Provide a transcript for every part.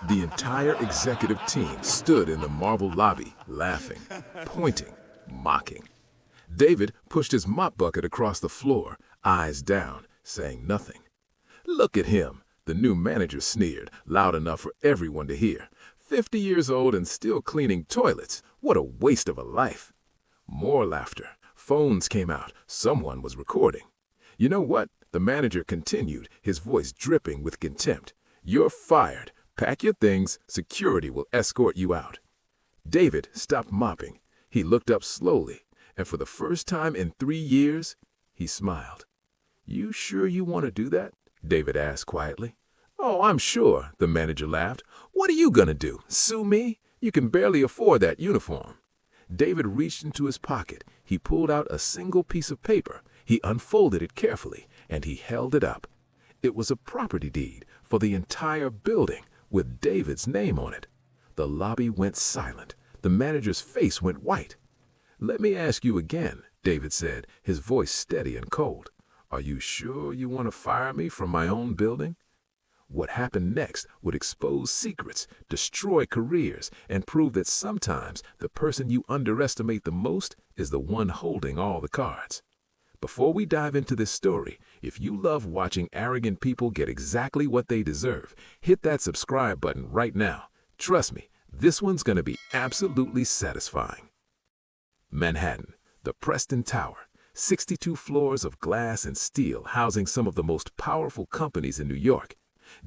The entire executive team stood in the marble lobby, laughing, pointing, mocking. David pushed his mop bucket across the floor, eyes down, saying nothing. "Look at him," the new manager sneered, loud enough for everyone to hear. 50 years old and still cleaning toilets. What a waste of a life. More laughter. Phones came out. Someone was recording. "You know what?" the manager continued, his voice dripping with contempt. "You're fired. Pack your things. Security will escort you out." David stopped mopping. He looked up slowly, and for the first time in 3 years, he smiled. "You sure you want to do that?" David asked quietly. "Oh, I'm sure," the manager laughed. "What are you gonna do? Sue me? You can barely afford that uniform." David reached into his pocket. He pulled out a single piece of paper. He unfolded it carefully, and he held it up. It was a property deed for the entire building with David's name on it. The lobby went silent. The manager's face went white. "Let me ask you again," David said, his voice steady and cold. "Are you sure you want to fire me from my own building?" What happened next would expose secrets, destroy careers, and prove that sometimes the person you underestimate the most is the one holding all the cards. Before we dive into this story, if you love watching arrogant people get exactly what they deserve, hit that subscribe button right now. Trust me, this one's going to be absolutely satisfying. Manhattan, the Preston Tower, 62 floors of glass and steel housing some of the most powerful companies in New York.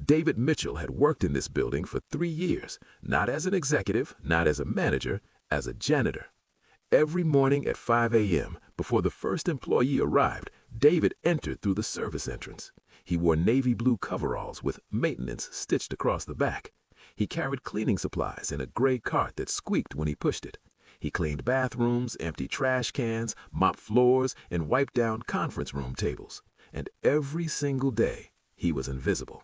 David Mitchell had worked in this building for 3 years, not as an executive, not as a manager, as a janitor. Every morning at 5 a.m., before the first employee arrived, David entered through the service entrance. He wore navy blue coveralls with maintenance stitched across the back. He carried cleaning supplies in a gray cart that squeaked when he pushed it. He cleaned bathrooms, emptied trash cans, mopped floors, and wiped down conference room tables. And every single day, he was invisible.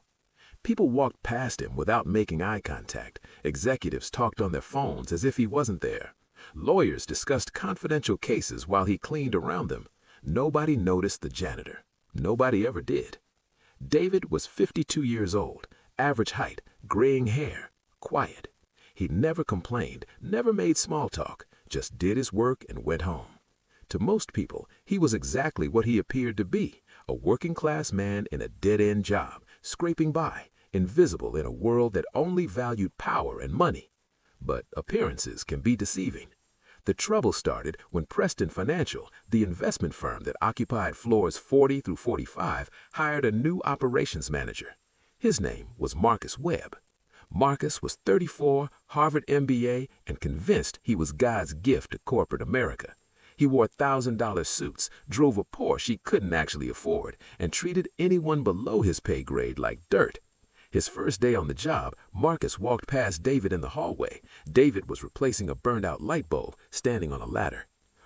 People walked past him without making eye contact. Executives talked on their phones as if he wasn't there. Lawyers discussed confidential cases while he cleaned around them. Nobody noticed the janitor. Nobody ever did. David was 52 years old, average height, graying hair, quiet. He never complained, never made small talk, just did his work and went home. To most people, he was exactly what he appeared to be, a working-class man in a dead-end job, scraping by, invisible in a world that only valued power and money. But appearances can be deceiving. The trouble started when Preston Financial, the investment firm that occupied floors 40 through 45, hired a new operations manager. His name was Marcus Webb. Marcus was 34, Harvard MBA, and convinced he was God's gift to corporate America. He wore $1,000 suits, drove a Porsche he couldn't actually afford, and treated anyone below his pay grade like dirt. His first day on the job, Marcus walked past David in the hallway. David was replacing a burned-out light bulb, standing on a ladder.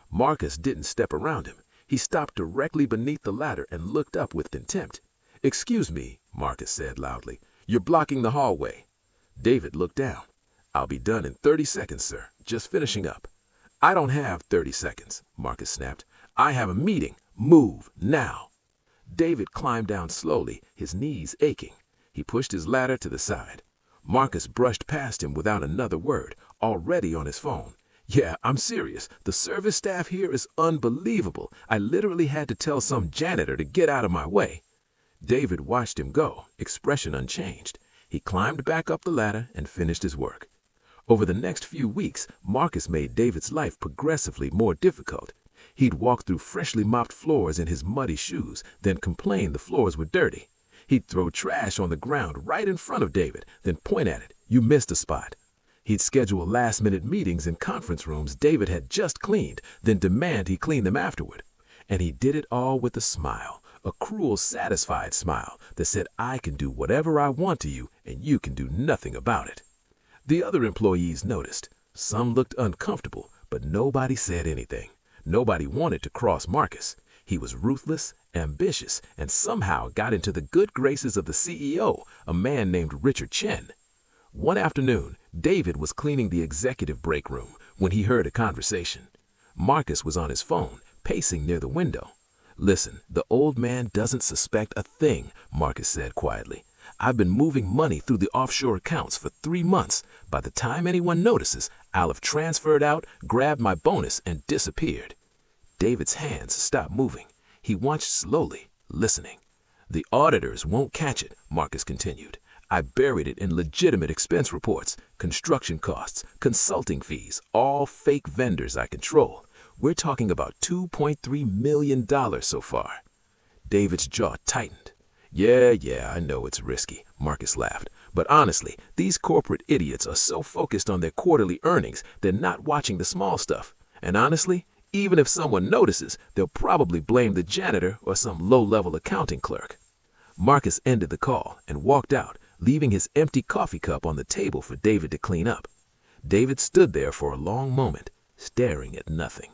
Marcus didn't step around him. He stopped directly beneath the ladder and looked up with contempt. "Excuse me," Marcus said loudly. "You're blocking the hallway." David looked down. "I'll be done in 30 seconds, sir. Just finishing up." "I don't have 30 seconds," Marcus snapped. "I have a meeting. Move, now." David climbed down slowly, his knees aching. He pushed his ladder to the side. Marcus brushed past him without another word, already on his phone. "Yeah, I'm serious. The service staff here is unbelievable. I literally had to tell some janitor to get out of my way." David watched him go, expression unchanged. He climbed back up the ladder and finished his work. Over the next few weeks, Marcus made David's life progressively more difficult. He'd walk through freshly mopped floors in his muddy shoes, then complain the floors were dirty. He'd throw trash on the ground right in front of David, then point at it. "You missed a spot." He'd schedule last-minute meetings in conference rooms David had just cleaned, then demand he clean them afterward. And he did it all with a smile, a cruel, satisfied smile that said, "I can do whatever I want to you, and you can do nothing about it." The other employees noticed. Some looked uncomfortable, but nobody said anything. Nobody wanted to cross Marcus. He was ruthless, ambitious, and somehow got into the good graces of the CEO, a man named Richard Chen. One afternoon, David was cleaning the executive break room when he heard a conversation. Marcus was on his phone, pacing near the window. "Listen, the old man doesn't suspect a thing," Marcus said quietly. I've been moving money through the offshore accounts for 3 months. By the time anyone notices, I'll have transferred out, grabbed my bonus, and disappeared." David's hands stopped moving. He watched slowly, listening. "The auditors won't catch it," Marcus continued. "I buried it in legitimate expense reports, construction costs, consulting fees, all fake vendors I control. We're talking about $2.3 million so far." David's jaw tightened. Yeah, I know it's risky," Marcus laughed. "But honestly, these corporate idiots are so focused on their quarterly earnings, they're not watching the small stuff. And honestly, even if someone notices, they'll probably blame the janitor or some low-level accounting clerk." Marcus ended the call and walked out, leaving his empty coffee cup on the table for David to clean up. David stood there for a long moment, staring at nothing.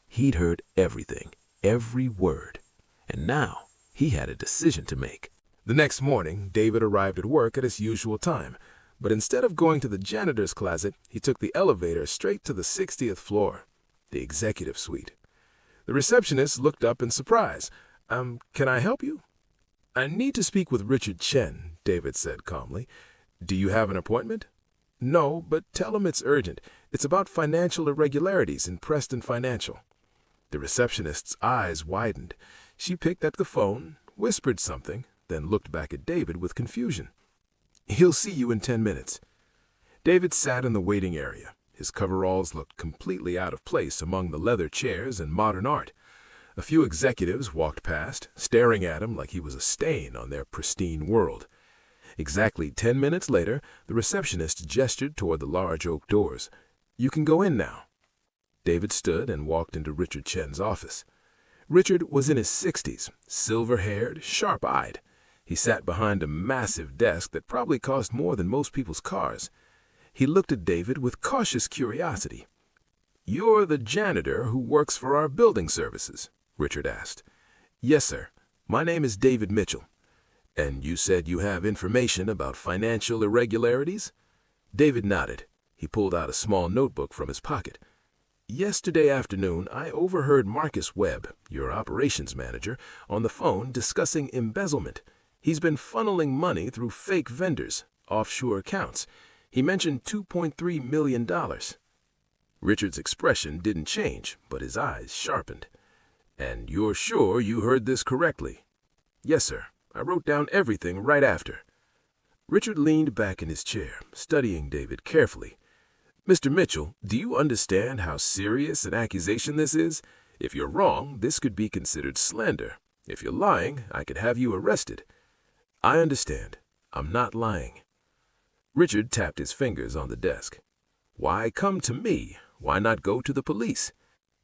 He'd heard everything, every word. And now he had a decision to make. The next morning, David arrived at work at his usual time, but instead of going to the janitor's closet, he took the elevator straight to the 60th floor, the executive suite. The receptionist looked up in surprise. Can I help you?" "I need to speak with Richard Chen," David said calmly. "Do you have an appointment?" "No, but tell him it's urgent. It's about financial irregularities in Preston Financial." The receptionist's eyes widened. She picked up the phone, whispered something, then looked back at David with confusion. "He'll see you in 10 minutes. David sat in the waiting area. His coveralls looked completely out of place among the leather chairs and modern art. A few executives walked past, staring at him like he was a stain on their pristine world. Exactly 10 minutes later, the receptionist gestured toward the large oak doors. "You can go in now." David stood and walked into Richard Chen's office. Richard was in his 60s, silver-haired, sharp-eyed. He sat behind a massive desk that probably cost more than most people's cars. He looked at David with cautious curiosity. "You're the janitor who works for our building services?" Richard asked. "Yes, sir. My name is David Mitchell." "And you said you have information about financial irregularities?" David nodded. He pulled out a small notebook from his pocket. "Yesterday afternoon, I overheard Marcus Webb, your operations manager, on the phone discussing embezzlement. He's been funneling money through fake vendors, offshore accounts. He mentioned $2.3 million. Richard's expression didn't change, but his eyes sharpened. "And you're sure you heard this correctly?" "Yes, sir. I wrote down everything right after." Richard leaned back in his chair, studying David carefully. "Mr. Mitchell, do you understand how serious an accusation this is? If you're wrong, this could be considered slander. If you're lying, I could have you arrested." "I understand. I'm not lying." Richard tapped his fingers on the desk. "Why come to me? Why not go to the police?"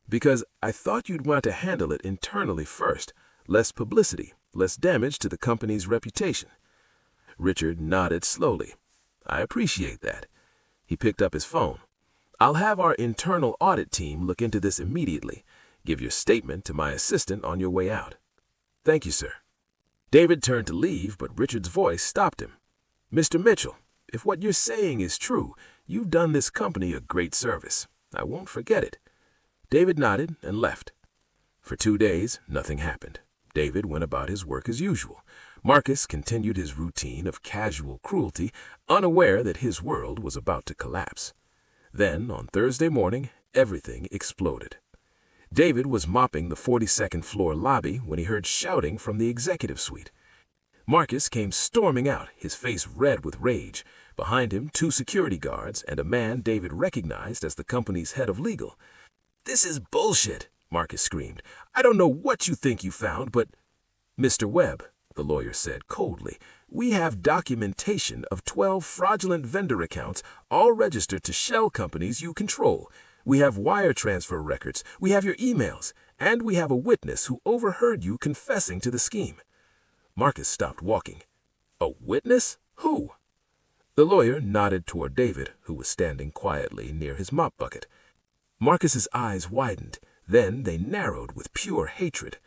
"Because I thought you'd want to handle it internally first. Less publicity, less damage to the company's reputation." Richard nodded slowly. "I appreciate that." He picked up his phone. "I'll have our internal audit team look into this immediately. Give your statement to my assistant on your way out." "Thank you, sir." David turned to leave, but Richard's voice stopped him. "Mr. Mitchell, if what you're saying is true, you've done this company a great service. I won't forget it." David nodded and left. For 2 days, nothing happened. David went about his work as usual. Marcus continued his routine of casual cruelty, unaware that his world was about to collapse. Then, on Thursday morning, everything exploded. David was mopping the 42nd floor lobby when he heard shouting from the executive suite. Marcus came storming out, his face red with rage. Behind him, 2 security guards and a man David recognized as the company's head of legal. "This is bullshit," Marcus screamed. "I don't know what you think you found, but—" "Mr. Webb," the lawyer said coldly, "we have documentation of 12 fraudulent vendor accounts, all registered to shell companies you control. We have wire transfer records, we have your emails, and we have a witness who overheard you confessing to the scheme." Marcus stopped walking. "A witness? Who?" The lawyer nodded toward David, who was standing quietly near his mop bucket. Marcus's eyes widened, then they narrowed with pure hatred.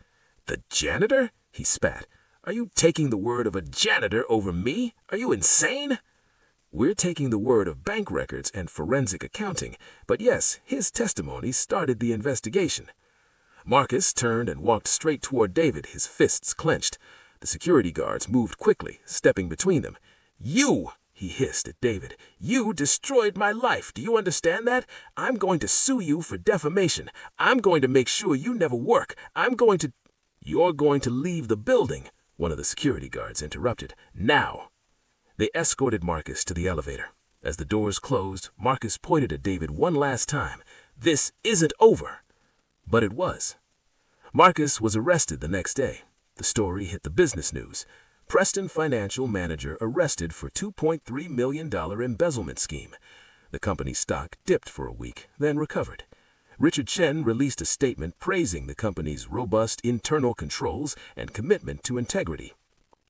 "The janitor?" he spat. "Are you taking the word of a janitor over me? Are you insane?" "We're taking the word of bank records and forensic accounting, but yes, his testimony started the investigation." Marcus turned and walked straight toward David, his fists clenched. The security guards moved quickly, stepping between them. "You!" he hissed at David. "You destroyed my life. Do you understand that? I'm going to sue you for defamation. I'm going to make sure you never work. You're going to leave the building," one of the security guards interrupted. "Now." They escorted Marcus to the elevator. As the doors closed, Marcus pointed at David one last time. "This isn't over." But it was. Marcus was arrested the next day. The story hit the business news. Preston financial manager arrested for $2.3 million embezzlement scheme. The company's stock dipped for a week, then recovered. Richard Chen released a statement praising the company's robust internal controls and commitment to integrity.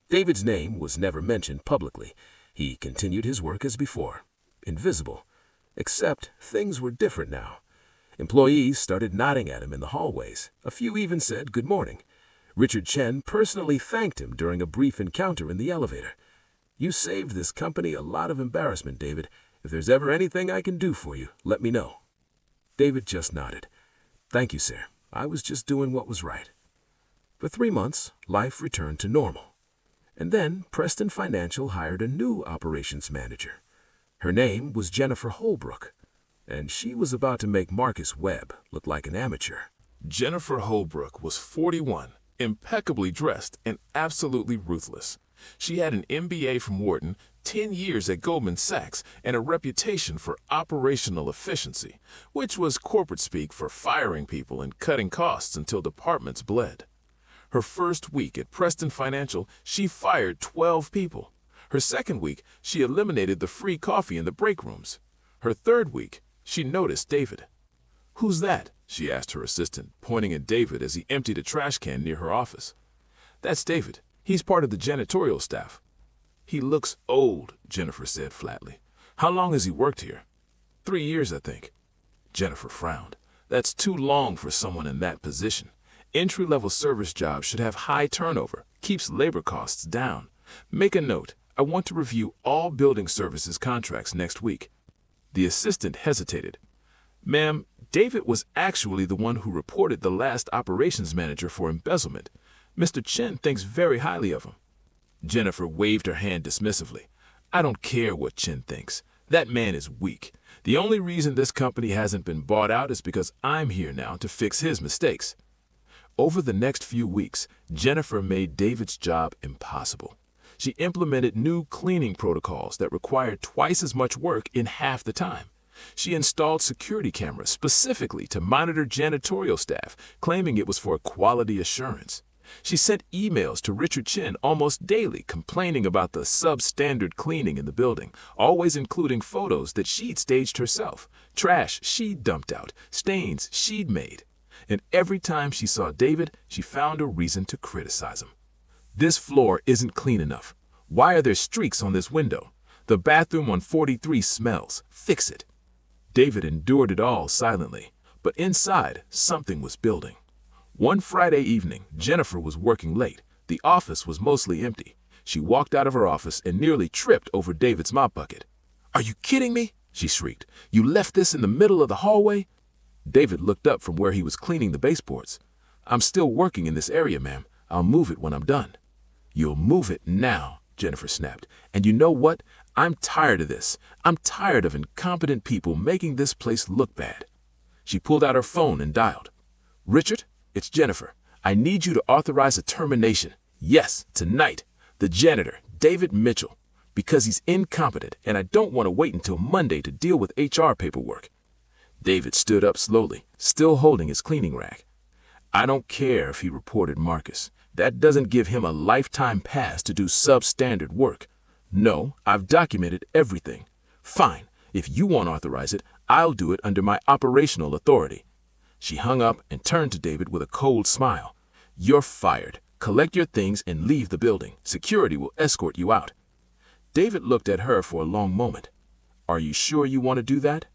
David's name was never mentioned publicly. He continued his work as before, invisible. Except things were different now. Employees started nodding at him in the hallways. A few even said good morning. Richard Chen personally thanked him during a brief encounter in the elevator. "You saved this company a lot of embarrassment, David. If there's ever anything I can do for you, let me know." David just nodded. "Thank you, sir. I was just doing what was right." For 3 months, life returned to normal. And then Preston Financial hired a new operations manager. Her name was Jennifer Holbrook, and she was about to make Marcus Webb look like an amateur. Jennifer Holbrook was 41, impeccably dressed, and absolutely ruthless. She had an MBA from Wharton, 10 years at Goldman Sachs, and a reputation for operational efficiency, which was corporate speak for firing people and cutting costs until departments bled. Her first week at Preston Financial, she fired 12 people. Her second week, she eliminated the free coffee in the break rooms. Her third week, she noticed David. "Who's that?" she asked her assistant, pointing at David as he emptied a trash can near her office. "That's David. He's part of the janitorial staff." "He looks old," Jennifer said flatly. "How long has he worked here?" 3 years, I think." Jennifer frowned. "That's too long for someone in that position. Entry-level service jobs should have high turnover, keeps labor costs down. Make a note. I want to review all building services contracts next week." The assistant hesitated. "Ma'am, David was actually the one who reported the last operations manager for embezzlement. Mr. Chen thinks very highly of him." Jennifer waved her hand dismissively. "I don't care what Chen thinks. That man is weak. The only reason this company hasn't been bought out is because I'm here now to fix his mistakes." Over the next few weeks, Jennifer made David's job impossible. She implemented new cleaning protocols that required twice as much work in half the time. She installed security cameras specifically to monitor janitorial staff, claiming it was for quality assurance. She sent emails to Richard Chen almost daily complaining about the substandard cleaning in the building, always including photos that she'd staged herself, trash she'd dumped out, stains she'd made. And every time she saw David, she found a reason to criticize him. "This floor isn't clean enough. Why are there streaks on this window? The bathroom on 43 smells. Fix it." David endured it all silently, but inside, something was building. One Friday evening, Jennifer was working late. The office was mostly empty. She walked out of her office and nearly tripped over David's mop bucket. "Are you kidding me?" she shrieked. "You left this in the middle of the hallway?" David looked up from where he was cleaning the baseboards. "I'm still working in this area, ma'am. I'll move it when I'm done." "You'll move it now," Jennifer snapped. "And you know what? I'm tired of this. I'm tired of incompetent people making this place look bad." She pulled out her phone and dialed. "Richard, it's Jennifer. I need you to authorize a termination. Yes, tonight. The janitor, David Mitchell. Because he's incompetent and I don't want to wait until Monday to deal with HR paperwork." David stood up slowly, still holding his cleaning rag. "I don't care if he reported Marcus. That doesn't give him a lifetime pass to do substandard work. No, I've documented everything. Fine, if you won't authorize it, I'll do it under my operational authority." She hung up and turned to David with a cold smile. "You're fired. Collect your things and leave the building. Security will escort you out." David looked at her for a long moment. "Are you sure you want to do that?"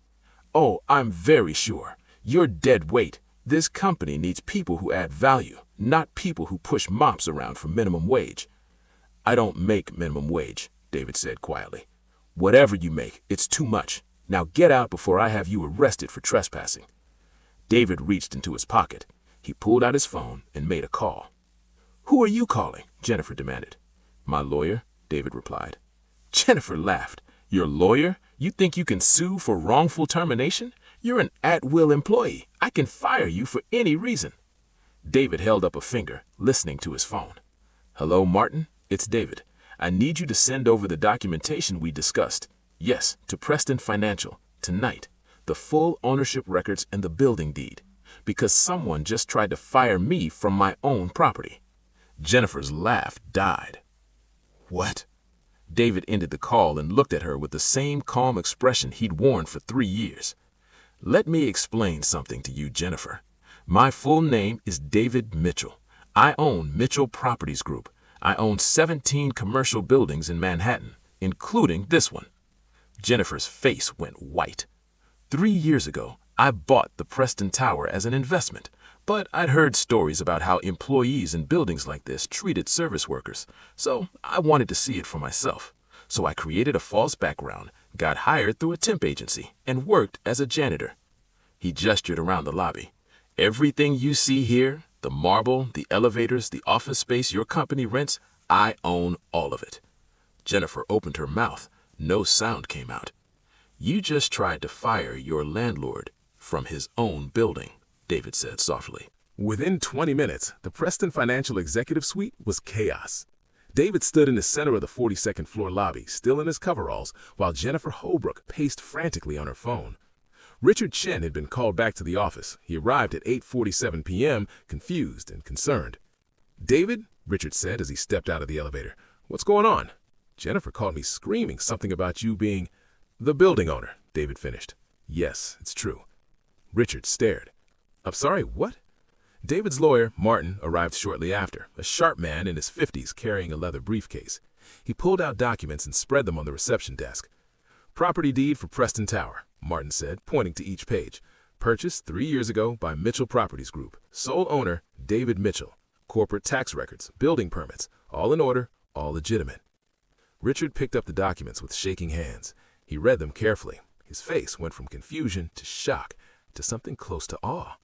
"Oh, I'm very sure. You're dead weight. This company needs people who add value, not people who push mops around for minimum wage." "I don't make minimum wage," David said quietly. "Whatever you make, it's too much. Now get out before I have you arrested for trespassing." David reached into his pocket. He pulled out his phone and made a call. "Who are you calling?" Jennifer demanded. "My lawyer," David replied. Jennifer laughed. "Your lawyer? You think you can sue for wrongful termination? You're an at-will employee. I can fire you for any reason." David held up a finger, listening to his phone. "Hello, Martin. It's David. I need you to send over the documentation we discussed. Yes, to Preston Financial, tonight. The full ownership records and the building deed. Because someone just tried to fire me from my own property." Jennifer's laugh died. "What?" David ended the call and looked at her with the same calm expression he'd worn for 3 years. "Let me explain something to you, Jennifer. My full name is David Mitchell. I own Mitchell Properties Group. I own 17 commercial buildings in Manhattan, including this one." Jennifer's face went white. 3 years ago, I bought the Preston Tower as an investment, but I'd heard stories about how employees in buildings like this treated service workers, so I wanted to see it for myself. So I created a false background, got hired through a temp agency, and worked as a janitor. He gestured around the lobby. "Everything you see here, the marble, the elevators, the office space your company rents, I own all of it." Jennifer opened her mouth. No sound came out. "You just tried to fire your landlord from his own building," David said softly. Within 20 minutes, the Preston Financial Executive Suite was chaos. David stood in the center of the 42nd floor lobby, still in his coveralls, while Jennifer Holbrook paced frantically on her phone. Richard Chen had been called back to the office. He arrived at 8:47 p.m., confused and concerned. "David," Richard said as he stepped out of the elevator, "what's going on?" "Jennifer called me screaming something about you being the building owner," David finished. "Yes, it's true." Richard stared. "I'm sorry, what?" David's lawyer, Martin, arrived shortly after, a sharp man in his 50s carrying a leather briefcase. He pulled out documents and spread them on the reception desk. "Property deed for Preston Tower," Martin said, pointing to each page. "Purchased 3 years ago by Mitchell Properties Group. Sole owner, David Mitchell. Corporate tax records, building permits, all in order, all legitimate." Richard picked up the documents with shaking hands. He read them carefully. His face went from confusion to shock to something close to awe.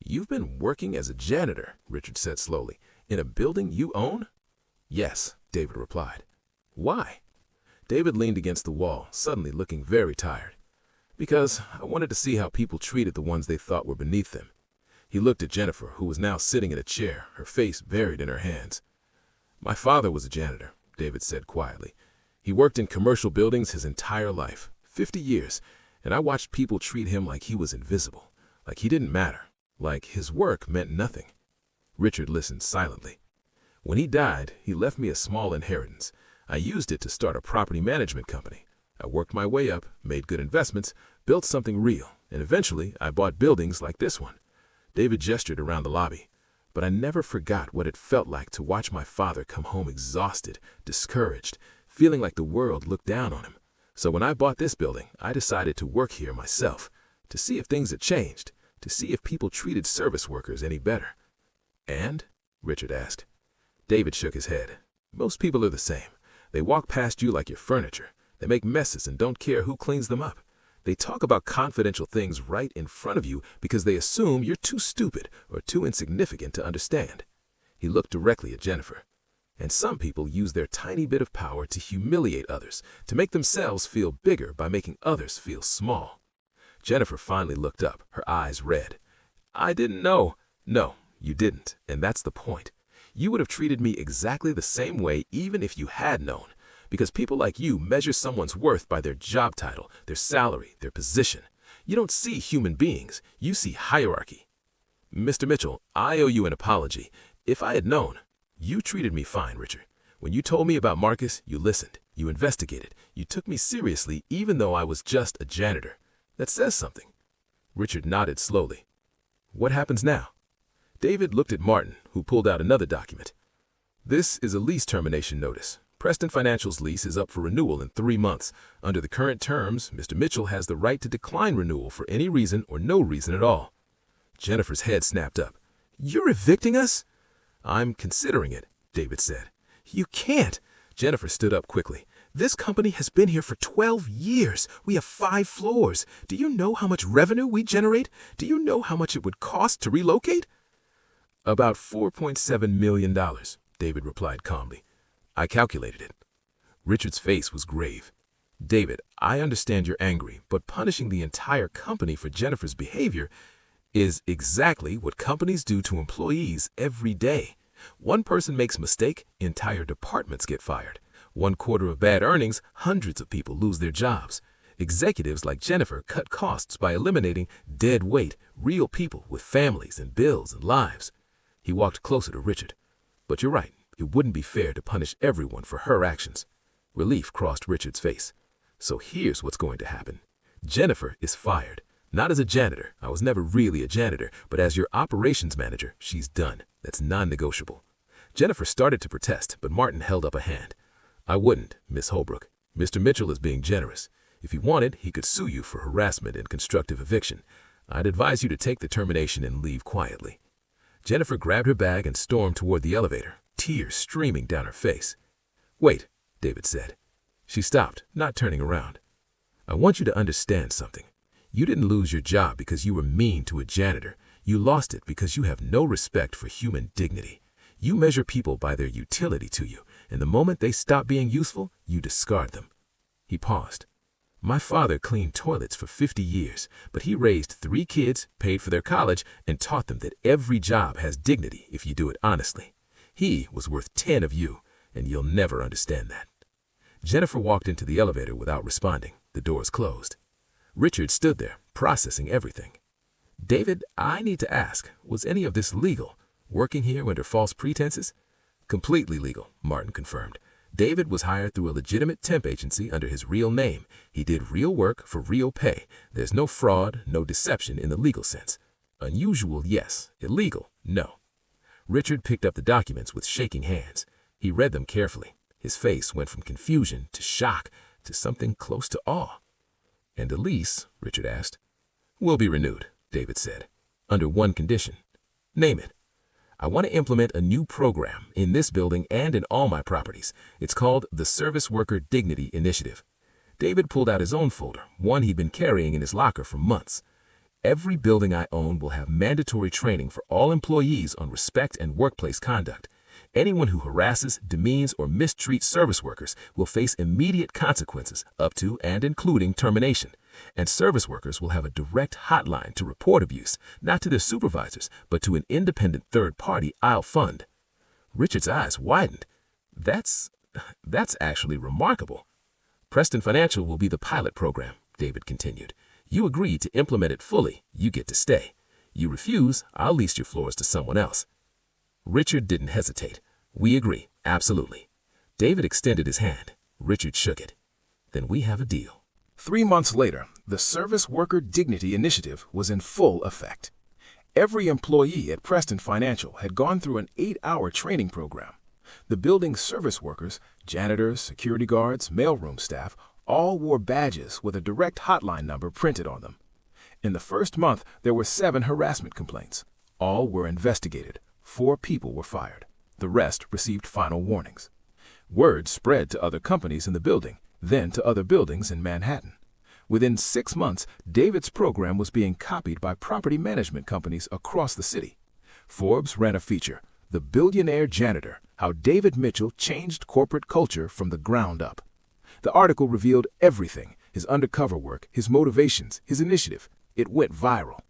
"You've been working as a janitor," Richard said slowly, "in a building you own?" "Yes," David replied. "Why?" David leaned against the wall, suddenly looking very tired. "Because I wanted to see how people treated the ones they thought were beneath them." He looked at Jennifer, who was now sitting in a chair, her face buried in her hands. "My father was a janitor," David said quietly. "He worked in commercial buildings his entire life, 50 years, and I watched people treat him like he was invisible, like he didn't matter, like his work meant nothing." Richard listened silently. "When he died, he left me a small inheritance. I used it to start a property management company. I worked my way up, made good investments, built something real, and eventually I bought buildings like this one." David gestured around the lobby. "But I never forgot what it felt like to watch my father come home exhausted, discouraged, feeling like the world looked down on him. So when I bought this building, I decided to work here myself, to see if things had changed, to see if people treated service workers any better." "And?" Richard asked. David shook his head. "Most people are the same. They walk past you like you're furniture. They make messes and don't care who cleans them up. They talk about confidential things right in front of you because they assume you're too stupid or too insignificant to understand." He looked directly at Jennifer. "And some people use their tiny bit of power to humiliate others, to make themselves feel bigger by making others feel small." Jennifer finally looked up, her eyes red. "I didn't know." "No, you didn't, and that's the point. You would have treated me exactly the same way even if you had known, because people like you measure someone's worth by their job title, their salary, their position. You don't see human beings, you see hierarchy." "Mr. Mitchell, I owe you an apology. If I had known—" "You treated me fine, Richard. When you told me about Marcus, you listened, you investigated, you took me seriously even though I was just a janitor. That says something." Richard nodded slowly. "What happens now?" David looked at Martin, who pulled out another document. "This is a lease termination notice. Preston Financial's lease is up for renewal in 3 months. Under the current terms, Mr. Mitchell has the right to decline renewal for any reason or no reason at all." Jennifer's head snapped up. "You're evicting us?" "I'm considering it," David said. "You can't." Jennifer stood up quickly. "This company has been here for 12 years. We have 5 floors. Do you know how much revenue we generate? Do you know how much it would cost to relocate?" About $4.7 million, David replied calmly. I calculated it. Richard's face was grave. David, I understand you're angry, but punishing the entire company for Jennifer's behavior is exactly what companies do to employees every day. One person makes a mistake, entire departments get fired. 1/4 of bad earnings, hundreds of people lose their jobs. Executives like Jennifer cut costs by eliminating dead weight, real people with families and bills and lives. He walked closer to Richard. But you're right, it wouldn't be fair to punish everyone for her actions. Relief crossed Richard's face. So here's what's going to happen. Jennifer is fired. Not as a janitor. I was never really a janitor, but as your operations manager, she's done. That's non-negotiable. Jennifer started to protest, but Martin held up a hand. I wouldn't, Miss Holbrook. Mr. Mitchell is being generous. If he wanted, he could sue you for harassment and constructive eviction. I'd advise you to take the termination and leave quietly. Jennifer grabbed her bag and stormed toward the elevator, tears streaming down her face. Wait, David said. She stopped, not turning around. I want you to understand something. You didn't lose your job because you were mean to a janitor. You lost it because you have no respect for human dignity. You measure people by their utility to you, and the moment they stop being useful, you discard them. He paused. My father cleaned toilets for 50 years, but he raised 3 kids, paid for their college, and taught them that every job has dignity if you do it honestly. He was worth 10 of you, and you'll never understand that. Jennifer walked into the elevator without responding. The doors closed. Richard stood there, processing everything. David, I need to ask, was any of this legal? Working here under false pretenses? Completely legal, Martin confirmed. David was hired through a legitimate temp agency under his real name. He did real work for real pay. There's no fraud, no deception in the legal sense. Unusual, yes. Illegal, no. Richard picked up the documents with shaking hands. He read them carefully. His face went from confusion to shock to something close to awe. And the lease, Richard asked. Will be renewed, David said, under one condition. Name it. I want to implement a new program in this building and in all my properties. It's called the Service Worker Dignity Initiative. David pulled out his own folder, one he'd been carrying in his locker for months. Every building I own will have mandatory training for all employees on respect and workplace conduct. Anyone who harasses, demeans, or mistreats service workers will face immediate consequences up to and including termination. And service workers will have a direct hotline to report abuse, not to their supervisors, but to an independent third party I'll fund. Richard's eyes widened. That's actually remarkable. Preston Financial will be the pilot program, David continued. You agree to implement it fully, you get to stay. You refuse, I'll lease your floors to someone else. Richard didn't hesitate. We agree, absolutely. David extended his hand. Richard shook it. Then we have a deal. 3 months later, the Service Worker Dignity Initiative was in full effect. Every employee at Preston Financial had gone through an 8-hour training program. The building's service workers, janitors, security guards, mailroom staff, all wore badges with a direct hotline number printed on them. In the first month, there were 7 harassment complaints. All were investigated. 4 people were fired. The rest received final warnings. Word spread to other companies in the building, then to other buildings in Manhattan. Within 6 months, David's program was being copied by property management companies across the city. Forbes ran a feature, The Billionaire Janitor, How David Mitchell Changed Corporate Culture from the Ground Up. The article revealed everything, his undercover work, his motivations, his initiative. It went viral.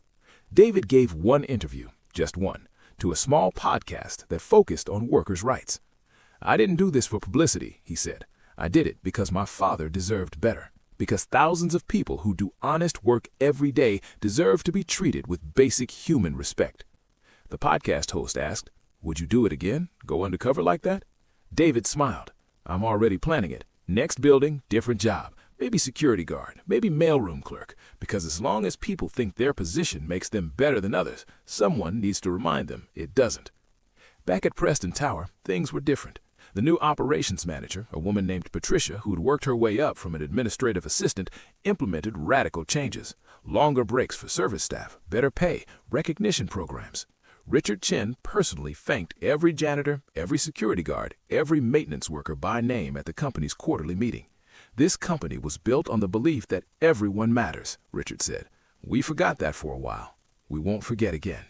David gave one interview, just one, to a small podcast that focused on workers' rights. I didn't do this for publicity, he said. I did it because my father deserved better, because thousands of people who do honest work every day deserve to be treated with basic human respect. The podcast host asked, would you do it again? Go undercover like that? David smiled. I'm already planning it. Next building, different job. Maybe security guard, maybe mailroom clerk, because as long as people think their position makes them better than others, someone needs to remind them it doesn't. Back at Preston Tower, things were different. The new operations manager, a woman named Patricia, who'd worked her way up from an administrative assistant, implemented radical changes. Longer breaks for service staff, better pay, recognition programs. Richard Chin personally thanked every janitor, every security guard, every maintenance worker by name at the company's quarterly meeting. This company was built on the belief that everyone matters, Richard said. We forgot that for a while. We won't forget again.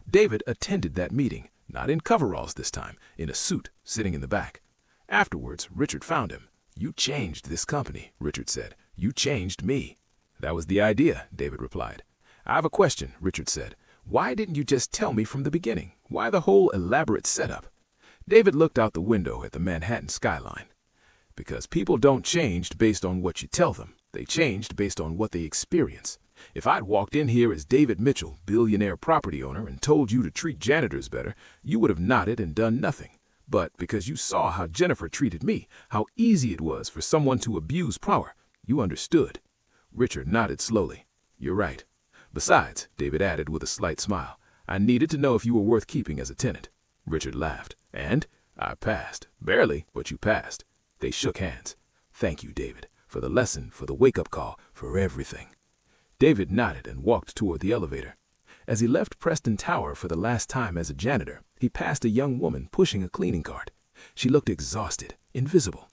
David attended that meeting, not in coveralls this time, in a suit, sitting in the back. Afterwards, Richard found him. "You changed this company," Richard said. "You changed me." "That was the idea," David replied. "I have a question," Richard said. "Why didn't you just tell me from the beginning? Why the whole elaborate setup?" David looked out the window at the Manhattan skyline. "Because people don't change based on what you tell them. They changed based on what they experience. If I'd walked in here as David Mitchell, billionaire property owner, and told you to treat janitors better, you would have nodded and done nothing. But because you saw how Jennifer treated me, how easy it was for someone to abuse power, you understood." Richard nodded slowly. "You're right. Besides," David added with a slight smile, "I needed to know if you were worth keeping as a tenant." Richard laughed. "And? I passed. Barely, but you passed." They shook hands. "Thank you, David, for the lesson, for the wake-up call, for everything." David nodded and walked toward the elevator. As he left Preston Tower for the last time as a janitor, he passed a young woman pushing a cleaning cart. She looked exhausted, invisible.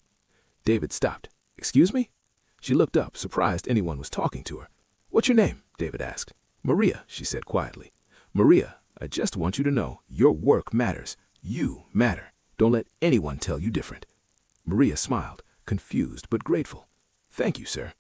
David stopped. "Excuse me?" She looked up, surprised anyone was talking to her. "What's your name?" David asked. "Maria," she said quietly. "Maria, I just want you to know your work matters. You matter. Don't let anyone tell you different." Maria smiled, confused but grateful. "Thank you, sir."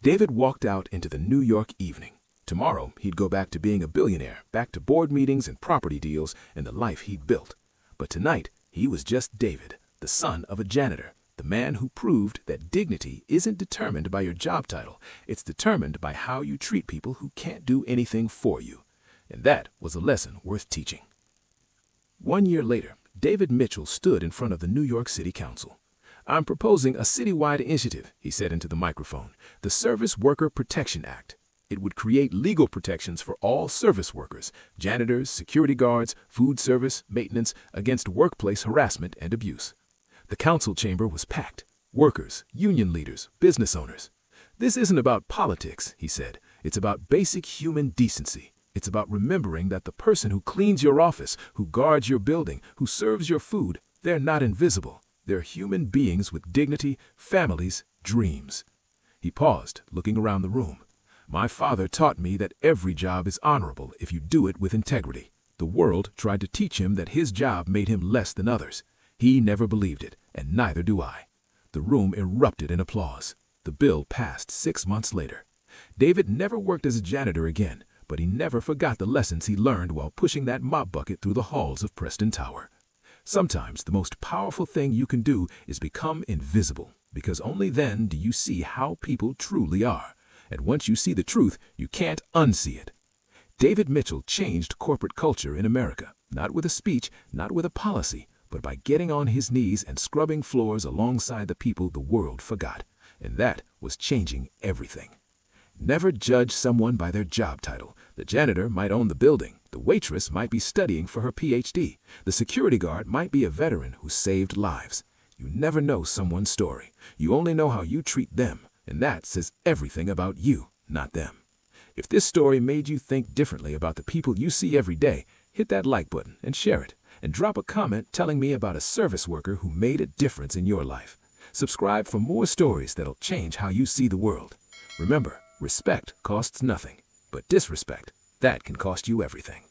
David walked out into the New York evening. Tomorrow, he'd go back to being a billionaire, back to board meetings and property deals and the life he'd built. But tonight, he was just David, the son of a janitor, the man who proved that dignity isn't determined by your job title. It's determined by how you treat people who can't do anything for you. And that was a lesson worth teaching. 1 year later, David Mitchell stood in front of the New York City Council. "I'm proposing a citywide initiative," he said into the microphone, "the Service Worker Protection Act. It would create legal protections for all service workers, janitors, security guards, food service, maintenance, against workplace harassment and abuse." The council chamber was packed. Workers, union leaders, business owners. "This isn't about politics," he said. "It's about basic human decency. It's about remembering that the person who cleans your office, who guards your building, who serves your food, they're not invisible. They're human beings with dignity, families, dreams." He paused, looking around the room. "My father taught me that every job is honorable if you do it with integrity. The world tried to teach him that his job made him less than others. He never believed it, and neither do I." The room erupted in applause. The bill passed 6 months later. David never worked as a janitor again, but he never forgot the lessons he learned while pushing that mop bucket through the halls of Preston Tower. Sometimes the most powerful thing you can do is become invisible, because only then do you see how people truly are. And once you see the truth, you can't unsee it. David Mitchell changed corporate culture in America, not with a speech, not with a policy, but by getting on his knees and scrubbing floors alongside the people the world forgot. And that was changing everything. Never judge someone by their job title. The janitor might own the building. The waitress might be studying for her PhD. The security guard might be a veteran who saved lives. You never know someone's story. You only know how you treat them. And that says everything about you, not them. If this story made you think differently about the people you see every day, hit that like button and share it. And drop a comment telling me about a service worker who made a difference in your life. Subscribe for more stories that'll change how you see the world. Remember, respect costs nothing, but disrespect, that can cost you everything.